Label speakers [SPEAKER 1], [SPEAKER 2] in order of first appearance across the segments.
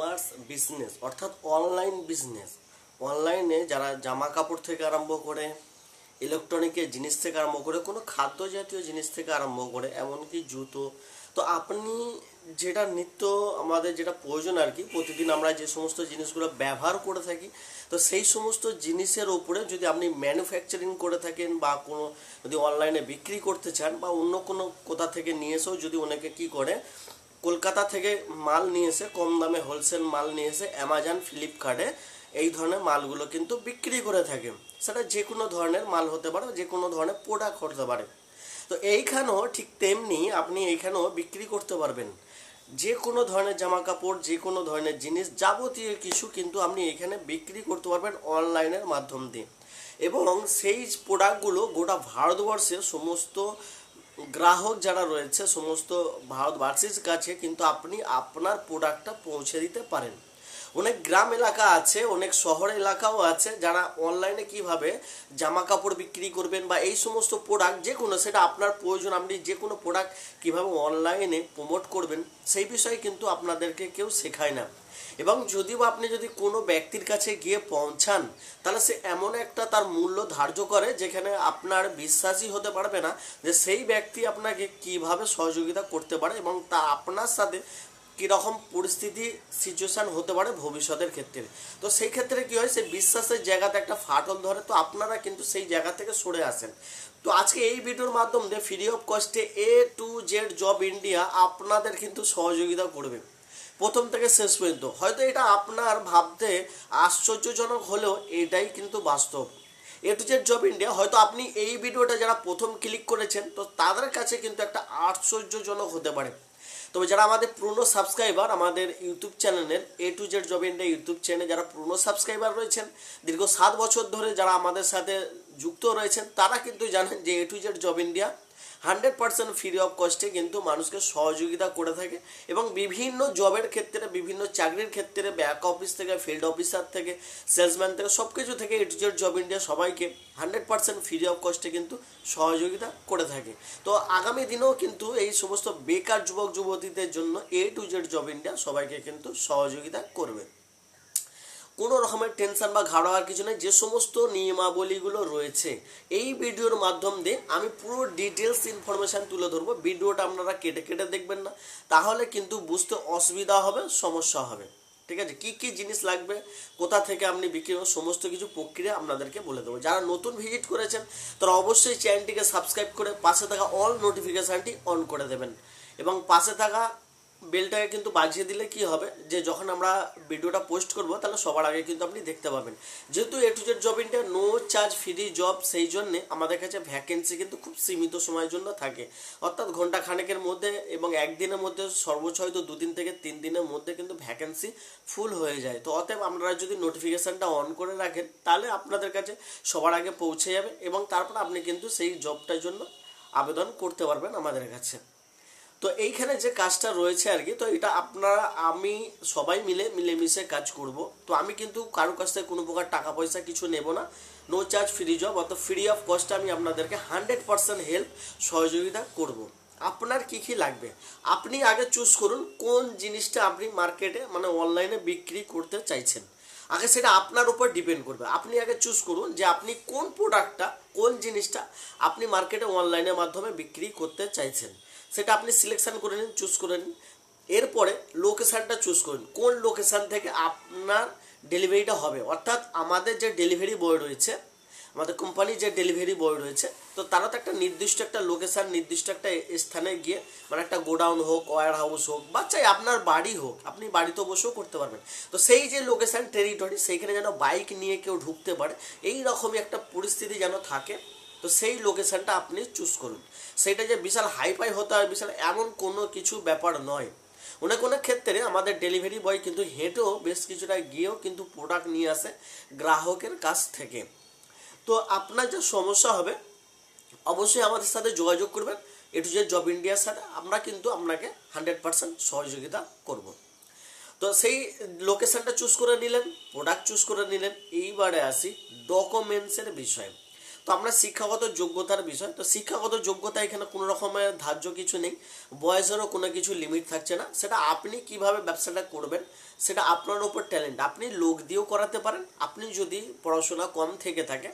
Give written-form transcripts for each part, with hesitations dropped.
[SPEAKER 1] Commerce business অর্থাৎ online business, অনলাইনে যারা জামা কাপড় থেকে আরম্ভ করে ইলেকট্রনিকের জিনিস থেকে আরম্ভ করে কোনো খাদ্য জাতীয় জিনিস থেকে আরম্ভ করে এমনকি জুতো, তো আপনি যেটা নিত্য আমাদের যেটা প্রয়োজন আর কি, প্রতিদিন আমরা যে সমস্ত জিনিসগুলো ব্যবহার করে থাকি, তো সেই সমস্ত জিনিসের উপরে যদি আপনি ম্যানুফ্যাকচারিং করে থাকেন বা কোনো যদি অনলাইনে বিক্রি করতে চান বা অন্য কোনো কোথা থেকে নিয়ে এসেও যদি অনেকে কী করে কলকাতা থেকে মাল নিয়ে এসে কম দামে হোলসেল মাল নিয়ে এসে অ্যামাজন ফ্লিপকার্টে এই ধরনের মালগুলো কিন্তু বিক্রি করে থাকে। সেটা যে কোনো ধরনের মাল হতে পারে, যে কোনো ধরনের প্রোডাক্ট হতে পারে। তো এইখানেও ঠিক তেমনি আপনি এইখানেও বিক্রি করতে পারবেন যে কোনো ধরনের জামা কাপড়, যে কোনো ধরনের জিনিস, যাবতীয় কিছু কিন্তু আপনি এখানে বিক্রি করতে পারবেন অনলাইনের মাধ্যম দিয়ে। এবং সেই প্রোডাক্টগুলো গোটা ভারতবর্ষের সমস্ত গ্রাহক যারা রয়েছে সমস্ত ভারতবাসীর কাছে কিন্তু আপনি আপনার প্রোডাক্টটা পৌঁছে দিতে পারেন। অনেক গ্রাম এলাকা আছে, অনেক শহর এলাকাও আছে যারা অনলাইনে কিভাবে জামা কাপড় বিক্রি করবেন বা এই সমস্ত প্রোডাক্ট যে কোনো সেটা আপনার প্রয়োজন, আপনি যে কোনো প্রোডাক্ট কীভাবে অনলাইনে প্রমোট করবেন সেই বিষয়ে কিন্তু আপনাদেরকে কেউ শেখায় না। এবং যদিও আপনি যদি কোনো ব্যক্তির কাছে গিয়ে পৌঁছান তাহলে সে এমন একটা তার মূল্য ধার্য করে যেখানে আপনার বিশ্বাসই হতে পারবে না যে সেই ব্যক্তি আপনাকে কিভাবে সহযোগিতা করতে পারে এবং তা আপনার সাথে কীরকম পরিস্থিতি সিচুয়েশান হতে পারে ভবিষ্যতের ক্ষেত্রে। তো সেই ক্ষেত্রে কী হয়, সেই বিশ্বাসের জায়গাতে একটা ফাটল ধরে, তো আপনারা কিন্তু সেই জায়গা থেকে সরে আসেন। তো আজকে এই ভিডিওর মাধ্যমে ফ্রি অফ কস্টে A to Z job India আপনাদের কিন্তু সহযোগিতা করবে প্রথম থেকে শেষ পর্যন্ত। হয়তো এটা আপনার ভাবতে আশ্চর্যজনক হলেও এটাই কিন্তু বাস্তব। A to Z job India, হয়তো আপনি এই ভিডিওটা যারা প্রথম ক্লিক করেছেন তো তাদের কাছে কিন্তু একটা আশ্চর্যজনক হতে পারে। তবে যারা আমাদের পুরনো সাবস্ক্রাইবার, আমাদের ইউটিউব চ্যানেলের A to Z job India YouTube চ্যানেলে যারা পুরনো সাবস্ক্রাইবার রয়েছেন, দীর্ঘ 7 বছর ধরে যারা আমাদের সাথে যুক্ত রয়েছেন, তারা কিন্তু জানেন যে A to Z job India 100% free of কস্টে কিন্তু মানুষকে সহযোগিতা করে থাকে এবং বিভিন্ন জবের ক্ষেত্রে, বিভিন্ন চাকরির ক্ষেত্রে, ব্যাক অফিস থেকে, ফিল্ড অফিসার থেকে, সেলসম্যান থেকে, সব কিছু থেকে A to Z job India সবাইকে 100% ফ্রি অফ কস্টে কিন্তু সহযোগিতা করে থাকে। তো আগামী দিনেও কিন্তু এই সমস্ত বেকার যুবক যুবতীদের জন্য A to Z job India সবাইকে কিন্তু সহযোগিতা করবে। কোনো রকমের টেনশন বা ঘাড়াওয়ার কিছু নেই। যে সমস্ত নিয়মাবলীগুলো রয়েছে এই ভিডিওর মাধ্যম দিয়ে আমি পুরো ডিটেলস ইনফরমেশান তুলে ধরবো। ভিডিওটা আপনারা কেটে কেটে দেখবেন না, তাহলে কিন্তু বুঝতে অসুবিধা হবে, সমস্যা হবে। ঠিক আছে, কী কী জিনিস লাগবে, কোথা থেকে আপনি বিক্রি করবেন, সমস্ত কিছু প্রক্রিয়া আপনাদেরকে বলে দেবো। যারা নতুন ভিজিট করেছেন তারা অবশ্যই চ্যানেলটিকে সাবস্ক্রাইব করে পাশে থাকা অল নোটিফিকেশানটি অন করে দেবেন এবং পাশে থাকা বেলটাকে কিন্তু বাজিয়ে দিলে কি হবে যে যখন আমরা ভিডিওটা পোস্ট করব তাহলে সবার আগে কিন্তু আপনি দেখতে পাবেন। যেহেতু A to Z job India no charge free job, সেই জন্যে আমাদের কাছে ভ্যাকেন্সি কিন্তু খুব সীমিত সময়ের জন্য থাকে, অর্থাৎ ঘন্টা খানেকের মধ্যে এবং একদিনের মধ্যে, সর্বোচ্চ হয়তো 2 দিন থেকে 3 দিনের মধ্যে কিন্তু ভ্যাকেন্সি ফুল হয়ে যায়। তো অতএব আপনারা যদি নোটিফিকেশানটা অন করে রাখেন তাহলে আপনাদের কাছে সবার আগে পৌঁছে যাবে এবং তারপর আপনি কিন্তু সেই জবটার জন্য আবেদন করতে পারবেন আমাদের কাছে। তো এইখানে যে কাজটা রয়েছে আর কি, তো এটা আপনারা আমি সবাই মিলেমিশে কাজ করব। তো আমি কিন্তু কারো কাছ থেকে কোনো প্রকার টাকা পয়সা কিছু নেব না, নো চার্জ ফ্রি জব, অর্থাৎ ফ্রি অফ কস্টে আমি আপনাদেরকে 100% হেল্প সহযোগিতা করব। আপনার কি কি লাগবে আপনি আগে চুজ করুন কোন জিনিসটা আপনি মার্কেটে মানে অনলাইনে বিক্রি করতে চাইছেন। আগে সেটা আপনার উপর ডিপেন্ড করবে। আপনি আগে চুজ করুন যে আপনি কোন প্রোডাক্টটা, কোন জিনিসটা আপনি মার্কেটে অনলাইনের মাধ্যমে বিক্রি করতে চাইছেন, সেটা আপনি সিলেকশান করে নিন, চুজ করে নিন। এরপরে লোকেশানটা চুজ করুন, কোন লোকেশান থেকে আপনার ডেলিভারিটা হবে। অর্থাৎ আমাদের যে ডেলিভারি বয় রয়েছে, আমাদের কোম্পানির যে ডেলিভারি বয় রয়েছে, তো তারা তো একটা নির্দিষ্ট একটা লোকেশান, নির্দিষ্ট একটা স্থানে গিয়ে, মানে একটা গোডাউন হোক, ওয়্যার হাউস হোক, বা চাই আপনার বাড়ি হোক, আপনি বাড়িতে বসেও করতে পারবেন। তো সেই যে লোকেশান টেরিটরি, সেইখানে যেন বাইক নিয়ে কেউ ঢুকতে পারে, এই রকমই একটা পরিস্থিতি যেন থাকে। তো সেই লোকেশানটা আপনি চুজ করুন। সেইটা যে বিশাল হাইফাই হতে হয়, বিশাল এমন কোনো কিছু ব্যাপার নয়। অনেক অনেক ক্ষেত্রে আমাদের ডেলিভারি বয় কিন্তু হেঁটেও বেশ কিছুটা গিয়েও কিন্তু প্রোডাক্ট নিয়ে আসে গ্রাহকের কাছ থেকে। তো আপনার যে সমস্যা হবে অবশ্যই আমাদের সাথে যোগাযোগ করবেন A to Z জব ইন্ডিয়ার সাথে, আমরা কিন্তু আপনাকে 100% সহযোগিতা করব। তো সেই লোকেশানটা চুজ করে নিলেন, প্রোডাক্ট চুজ করে নিলেন। এইবারে আসি ডকুমেন্টসের বিষয়ে। তো আপনার শিক্ষাগত যোগ্যতার বিষয়, তো শিক্ষাগত যোগ্যতা এখানে কোনো রকমের ধার্য কিছু নেই, বয়সেরও কোনো কিছু লিমিট থাকছে না। সেটা আপনি কিভাবে ব্যবসাটা করবেন সেটা আপনার উপর ট্যালেন্ট। আপনি লোক দিয়েও করাতে পারেন, আপনি যদি পড়াশোনা কম থেকে থাকে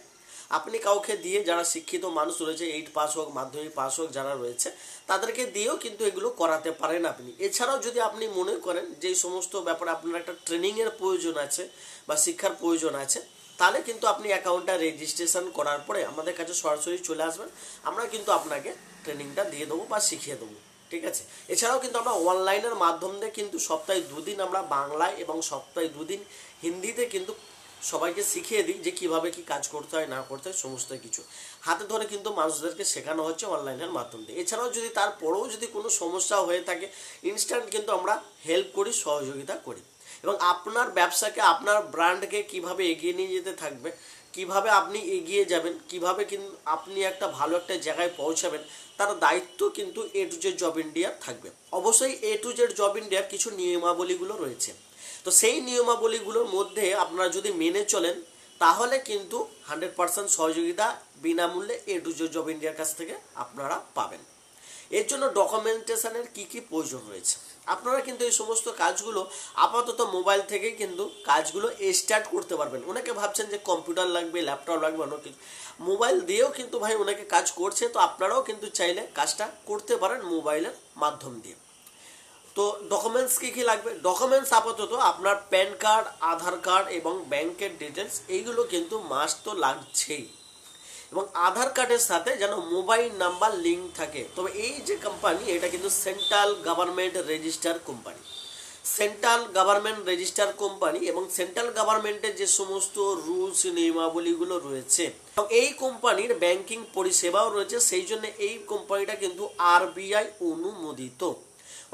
[SPEAKER 1] আপনি কাউকে দিয়ে, যারা শিক্ষিত মানুষ রয়েছে, 8 পাস হোক, মাধ্যমিক পাস হোক যারা রয়েছে, তাদেরকে দিয়েও কিন্তু এগুলো করাতে পারেন আপনি। এছাড়াও যদি আপনি মনে করেন যে এই সমস্ত ব্যাপারে আপনার একটা ট্রেনিংয়ের প্রয়োজন আছে বা শিক্ষার প্রয়োজন আছে, তাহলে কিন্তু আপনি অ্যাকাউন্টটা রেজিস্ট্রেশন করার পরে আমাদের কাছে সরাসরি চলে আসবেন, আমরা কিন্তু আপনাকে ট্রেনিংটা দিয়ে দেবো বা শিখিয়ে দেবো, ঠিক আছে। এছাড়াও কিন্তু আমরা অনলাইনের মাধ্যমে কিন্তু সপ্তাহে 2 দিন আমরা বাংলায় এবং সপ্তাহে 2 দিন হিন্দিতে কিন্তু সবাইকে শিখিয়ে দিই যে কিভাবে কি কাজ করতে হয় না করতে হয়, সমস্ত কিছু হাতে ধরে কিন্তু মানুষদেরকে শেখানো হচ্ছে অনলাইনের মাধ্যমে। এছাড়াও যদি তারপরেও যদি কোনো সমস্যা হয়ে থাকে, ইনস্ট্যান্ট কিন্তু আমরা হেল্প করি, সহযোগিতা করি। এবং আপনার ব্যবসাকে, আপনার ব্র্যান্ডকে কিভাবে এগিয়ে নিয়ে যেতে থাকবে, কিভাবে আপনি এগিয়ে যাবেন, কিভাবে কিন্তু আপনি একটা ভালো একটা জায়গায় পৌঁছাবেন, তার দায়িত্ব কিন্তু A to Z জব ইন্ডিয়ার থাকবে। অবশ্যই A to Z জব ইন্ডিয়ার কিছু নিয়মাবলীগুলো রয়েছে, তো সেই নিয়মাবলীগুলোর মধ্যে আপনারা যদি মেনে চলেন তাহলে কিন্তু 100% সহযোগিতা বিনামূল্যে A to Z জব ইন্ডিয়ার কাছ থেকে আপনারা পাবেন। এর জন্য ডকুমেন্টেশনের কি কি প্রয়োজন রয়েছে, আপনারা কিন্তু এই সমস্ত কাজগুলো আপাতত মোবাইল থেকেই কিন্তু কাজগুলো স্টার্ট করতে পারবেন। অনেকে ভাবছেন যে কম্পিউটার লাগবে, ল্যাপটপ লাগবে, অন্য কিছু, মোবাইল দিয়েও কিন্তু ভাই অনেকে কাজ করছে, তো আপনারাও কিন্তু চাইলে কাজটা করতে পারেন মোবাইলের মাধ্যম দিয়ে। তো ডকুমেন্টস কী কী লাগবে, ডকুমেন্টস আপাতত আপনার প্যান কার্ড, আধার কার্ড এবং ব্যাংকের ডিটেলস, এইগুলো কিন্তু মাস্ট তো লাগছেই। এবং আধার কার্ডের সাথে যেন মোবাইল নাম্বার লিঙ্ক থাকে। তবে এই যে কোম্পানি, এটা কিন্তু central government register company, central government register company, এবং সেন্ট্রাল গভর্নমেন্টের যে সমস্ত রুলস নিয়মাবলীগুলো রয়েছে, এবং এই কোম্পানির ব্যাংকিং পরিষেবাও রয়েছে, সেই জন্য এই কোম্পানিটা কিন্তু RBI অনুমোদিত।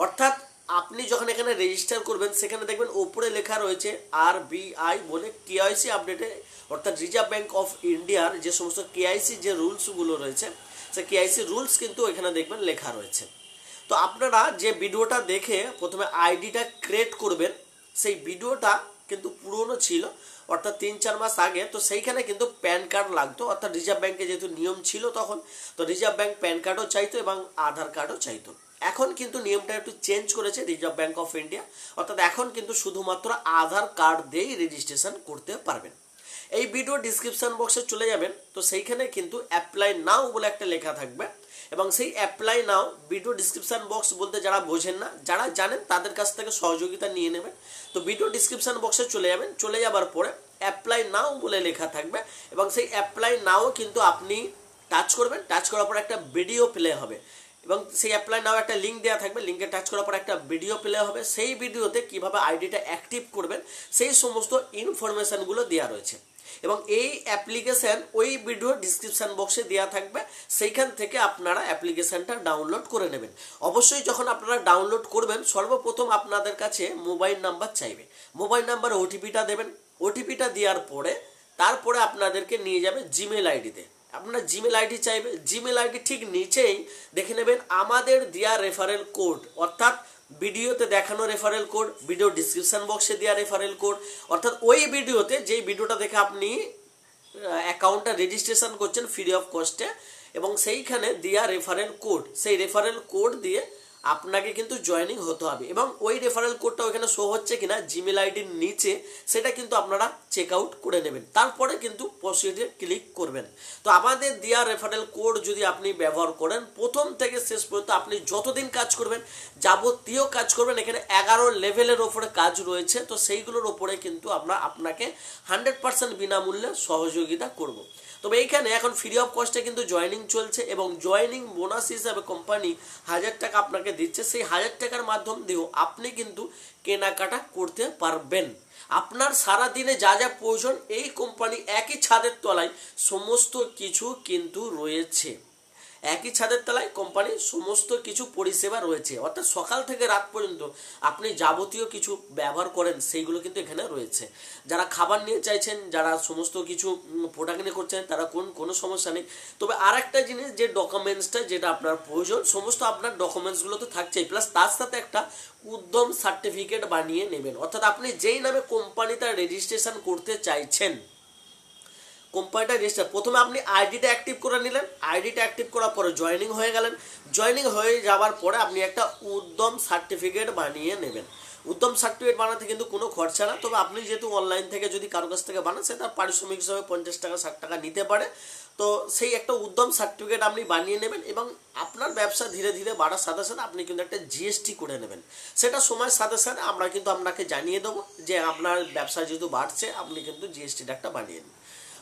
[SPEAKER 1] অর্থাৎ আপনি যখন এখানে রেজিস্টার করবেন সেখানে দেখবেন ওপরে লেখা রয়েছে RBI বলে, KYC আপডেটে, অর্থাৎ রিজার্ভ ব্যাঙ্ক অফ ইন্ডিয়ার যে সমস্ত KYC যে রুলসগুলো রয়েছে, সেই KYC রুলস কিন্তু এখানে দেখবেন লেখা রয়েছে। তো আপনারা যে ভিডিওটা দেখে প্রথমে আইডিটা ক্রিয়েট করবেন, সেই ভিডিওটা কিন্তু পুরনো ছিল, অর্থাৎ 3-4 মাস আগে। তো সেইখানে কিন্তু প্যান কার্ড লাগতো, অর্থাৎ রিজার্ভ ব্যাঙ্কে যেহেতু নিয়ম ছিল তখন, তো রিজার্ভ ব্যাঙ্ক প্যান কার্ডও চাইতো এবং আধার কার্ডও চাইতো। এখন কিন্তু নিয়মটা একটু চেঞ্জ করেছে রিজার্ভ ব্যাঙ্ক অফ ইন্ডিয়া, অর্থাৎ এখন কিন্তু শুধুমাত্র আধার কার্ড দিয়েই রেজিস্ট্রেশন করতে পারবেন। এই ভিডিও ডিসক্রিপশন বক্সে চলে যাবেন, তো সেইখানে কিন্তু অ্যাপ্লাই নাও বলে একটা লেখা থাকবে, এবং সেই অ্যাপ্লাই নাও ভিডিও ডিসক্রিপশন বক্স বলতে যারা বোঝেন না, যারা জানেন তাদের কাছ থেকে সহযোগিতা নিয়ে নেবেন। তো ভিডিও ডিসক্রিপশন বক্সে চলে যাবেন, চলে যাবার পরে অ্যাপ্লাই নাও বলে লেখা থাকবে, এবং সেই অ্যাপ্লাই নাও কিন্তু আপনি টাচ করবেন, টাচ করার পর একটা ভিডিও প্লে হবে, এবং সেই অ্যাপ্লাই নাও একটা লিঙ্ক দেওয়া থাকবে, লিঙ্কে টাচ করার পর একটা ভিডিও প্লে হবে, সেই ভিডিওতে কিভাবে আইডিটা অ্যাক্টিভ করবেন সেই সমস্ত ইনফরমেশানগুলো দেওয়া রয়েছে। এবং এই অ্যাপ্লিকেশান ওই ভিডিও ডিসক্রিপশান বক্সে দেওয়া থাকবে, সেইখান থেকে আপনারা অ্যাপ্লিকেশানটা ডাউনলোড করে নেবেন। অবশ্যই যখন আপনারা ডাউনলোড করবেন সর্বপ্রথম আপনাদের কাছে মোবাইল নাম্বার চাইবে, মোবাইল নাম্বার ওটিপিটা দেবেন, ওটিপিটা দেওয়ার পরে তারপরে আপনাদেরকে নিয়ে যাবে জিমেল আইডিতে, আপনারা জিমেল আইডি চাইবে, জিমেল আইডি ঠিক নিচেই দেখে নেবেন আমাদের দেওয়া রেফারেল কোড, অর্থাৎ ভিডিওতে দেখানো রেফারেল কোড, ভিডিও ডিসক্রিপশন বক্সে দেওয়া রেফারেল কোড, অর্থাৎ ওই ভিডিওতে যেই ভিডিওটা দেখে আপনি অ্যাকাউন্টটা রেজিস্ট্রেশন করছেন ফ্রি অফ কস্টে, এবং সেইখানে দেওয়া রেফারেল কোড, সেই রেফারেল কোড দিয়ে আপনাকে কিন্তু জয়েনিং হতে হবে। এবং ওই রেফারেল কোডটা ওইখানে শো হচ্ছে কিনা জিমেল আইডির নিচে, সেটা কিন্তু আপনারা চেক আউট করে নেবেন, তারপরে কিন্তু প্রসিডে ক্লিক করবেন। তো আমাদের দেওয়া রেফারেল কোড যদি আপনি ব্যবহার করেন, প্রথম থেকে শেষ পর্যন্ত আপনি যতদিন কাজ করবেন, যাবতীয় কাজ করবেন, এখানে 11 লেভেলের ওপরে কাজ রয়েছে, তো সেইগুলোর ওপরে কিন্তু আমরা আপনাকে 100% বিনামূল্যে সহযোগিতা করব। তবে এইখানে এখন ফ্রি অফ কস্টে কিন্তু জয়েনিং চলছে, এবং জয়েনিং বোনাস হিসাবে কোম্পানি 1000 টাকা আপনাকে দিচ্ছে, সেই 1000 টাকার মাধ্যম দিয়েও আপনি কিন্তু কেনাকাটা করতে পারবেন। আপনার সারাদিনে যা যা প্রয়োজন এই কোম্পানি একই ছাদের তলায় সমস্ত কিছু কিন্তু রয়েছে, একই ছাদের তলায় কোম্পানির সমস্ত কিছু পরিষেবা রয়েছে, অর্থাৎ সকাল থেকে রাত পর্যন্ত আপনি যাবতীয় কিছু ব্যবহার করেন সেইগুলো কিন্তু এখানে রয়েছে। যারা খাবার নিয়ে চাইছেন, যারা সমস্ত কিছু প্রোডাক্ট নিয়ে করছেন, তারা কোনো সমস্যা নেই। তবে আর একটা জিনিস, যে ডকুমেন্টসটা যেটা আপনার প্রয়োজন, সমস্ত আপনার ডকুমেন্টসগুলো তো থাকছেই, প্লাস তার সাথে একটা উদ্যম সার্টিফিকেট বানিয়ে নেবেন, অর্থাৎ আপনি যেই নামে কোম্পানিটা রেজিস্ট্রেশন করতে চাইছেন, কোম্পানিটা রেজিস্টার, প্রথমে আপনি আইডিটা অ্যাক্টিভ করে নিলেন, আইডিটা অ্যাক্টিভ করার পরে জয়েনিং হয়ে গেলেন, জয়েনিং হয়ে যাওয়ার পরে আপনি একটা উদ্যম সার্টিফিকেট বানিয়ে নেবেন। উদ্যম সার্টিফিকেট বানাতে কিন্তু কোনো খরচা না, তবে আপনি যেহেতু অনলাইন থেকে যদি কারো কাছ থেকে বানান সেটা পারিশ্রমিক হিসাবে 50 টাকা 60 টাকা নিতে পারে। তো সেই একটা উদ্যম সার্টিফিকেট আপনি বানিয়ে নেবেন এবং আপনার ব্যবসা ধীরে ধীরে বাড়ার সাথে সাথে আপনি কিন্তু একটা জিএসটি করে নেবেন। সেটা সময়ের সাথে সাথে আমরা কিন্তু আপনাকে জানিয়ে দেবো যে আপনার ব্যবসা যেহেতু বাড়ছে আপনি কিন্তু জিএসটিটা একটা বানিয়ে নিন।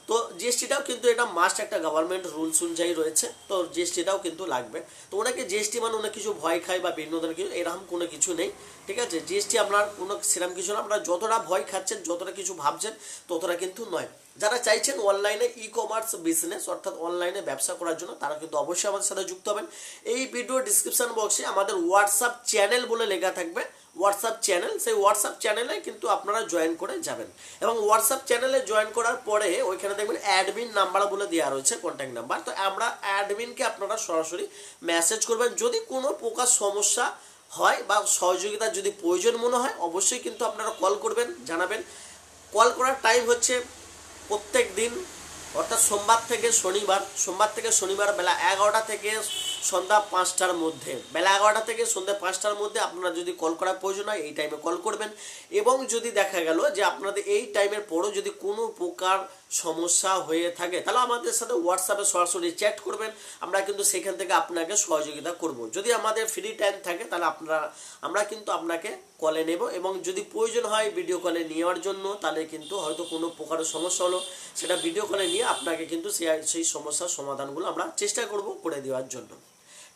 [SPEAKER 1] তো জিএসটিটাও কিন্তু এটা মাস্ট, একটা গভর্নমেন্ট রুলস অনুযায়ী রয়েছে, তো জিএসটিটাও কিন্তু লাগবে। তো ওনাকে জিএসটি মানে অনেক কিছু ভয় খায় বা বিভিন্ন ধরনের কিছু, এরকম কোনো কিছু নেই, ঠিক আছে। জিএসটি আপনার কোনো সেরকম কিছু না, আপনারা যতটা ভয় খাচ্ছেন যতটা কিছু ভাবছেন ততটা কিন্তু নয়। যারা চাইছেন অনলাইনে ই কমার্স বিজনেস অর্থাৎ অনলাইনে ব্যবসা করার জন্য তারা কিন্তু অবশ্যই আমাদের সাথে যুক্ত হবেন। এই ভিডিও ডিসক্রিপশন বক্সে আমাদের হোয়াটসঅ্যাপ চ্যানেল বলে লেখা থাকবে, হোয়াটসঅ্যাপ চ্যানেল, সেই হোয়াটসঅ্যাপ চ্যানেলে কিন্তু আপনারা জয়েন করে যাবেন এবং হোয়াটসঅ্যাপ চ্যানেলে জয়েন করার পরে ওইখানে দেখবেন অ্যাডমিন নাম্বার বলে দেওয়া রয়েছে, কন্ট্যাক্ট নাম্বার। তো আমরা অ্যাডমিনকে আপনারা সরাসরি মেসেজ করবেন যদি কোনো প্রকার সমস্যা হয় বা সহযোগিতার যদি প্রয়োজন মনে হয় অবশ্যই কিন্তু আপনারা কল করবেন, জানাবেন। কল করার টাইম হচ্ছে প্রত্যেক দিন অর্থাৎ সোমবার থেকে শনিবার বেলা 11টা থেকে সন্ধ্যা 5টার মধ্যে, বেলা 11টা থেকে সন্ধ্যা 5টার মধ্যে আপনারা যদি কল করার প্রয়োজন হয় এই টাইমে কল করবেন। এবং যদি দেখা গেল যে আপনাদের এই টাইমের পরও যদি কোনো প্রকার সমস্যা হয়ে থাকে তাহলে আমাদের সাথে হোয়াটসঅ্যাপে সরাসরি চ্যাট করবেন, আমরা কিন্তু সেখান থেকে আপনাকে সহযোগিতা করব। যদি আমাদের ফ্রি টাইম থাকে তাহলে আমরা কিন্তু আপনাকে কলে নেব এবং যদি প্রয়োজন হয় ভিডিও কলে নেওয়ার জন্য তাহলে কিন্তু হয়তো কোনো প্রকারের সমস্যা হলো সেটা ভিডিও কলে নিয়ে আপনাকে কিন্তু সেই সমস্যার সমাধানগুলো আমরা চেষ্টা করব করে দেওয়ার জন্য,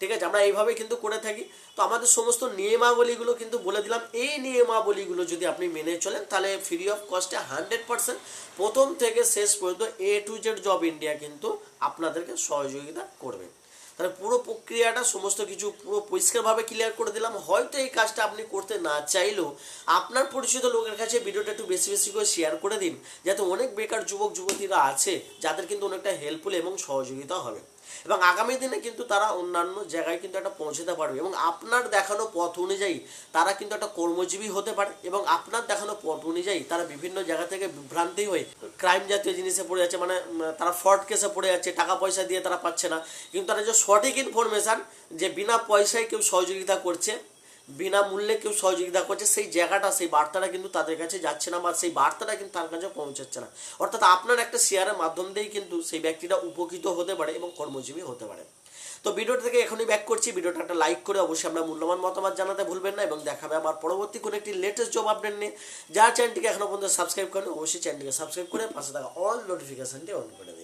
[SPEAKER 1] ঠিক আছে। আমরা এইভাবে কিন্তু করে থাকি। তো আমাদের সমস্ত নিয়মাবলীগুলো কিন্তু বলে দিলাম, এই নিয়মাবলীগুলো যদি আপনি মেনে চলেন তাহলে ফ্রি অফ কস্টে 100% প্রথম থেকে শেষ পর্যন্ত A to Z job India কিন্তু আপনাদেরকে সহযোগিতা করবে। তাহলে পুরো প্রক্রিয়াটা সমস্ত কিছু পুরো পরিষ্কারভাবে ক্লিয়ার করে দিলাম। হয়তো এই কাজটা আপনি করতে না চাইলেও আপনার পরিচিত লোকের কাছে ভিডিওটা একটু বেশি বেশি করে শেয়ার করে দিন, যাতে অনেক বেকার যুবক যুবতীরা আছে যাদের কিন্তু অনেকটা হেল্পফুল এবং সহযোগিতা হবে এবং আগামী দিনে কিন্তু তারা অন্যান্য জায়গায় কিন্তু একটা পৌঁছতে পারবে এবং আপনার দেখানো পথ অনুযায়ী তারা কিন্তু একটা কর্মজীবী হতে পারে এবং আপনার দেখানো পথ অনুযায়ী তারা বিভিন্ন জায়গা থেকে বিভ্রান্তি হয়ে ক্রাইম জাতীয় জিনিসে পড়ে যাচ্ছে, মানে তারা ফ্রড কেসে পড়ে যাচ্ছে, টাকা পয়সা দিয়ে তারা পাচ্ছে না। কিন্তু তারা যে সঠিক ইনফরমেশান যে বিনা পয়সায় কেউ সহযোগিতা করছে, বিনামূল্যে কেউ সহযোগিতা করছে, সেই জায়গাটা সেই বার্তাটা কিন্তু তাদের কাছে যাচ্ছে না বা সেই বার্তাটা কিন্তু তার কাছে পৌঁছাচ্ছে না। অর্থাৎ আপনার একটা শেয়ারের মাধ্যম দিয়েই কিন্তু সেই ব্যক্তিটা উপকৃত হতে পারে এবং কর্মজীবী হতে পারে। তো ভিডিওটা থেকে এখনই ব্যাক করছি, ভিডিওটা একটা লাইক করে অবশ্যই আপনার মূল্যবান মতামত জানাতে ভুলবেন না এবং দেখাবে আমার পরবর্তী কোনো একটি লেটেস্ট জব আপডেট নিয়ে। যার চ্যানেলটিকে এখনো পর্যন্ত সাবস্ক্রাইব করেন অবশ্যই চ্যানেলটিকে সাবস্ক্রাইব করে পাশে থাকা অল নোটিফিকেশনটি অন করে দিন।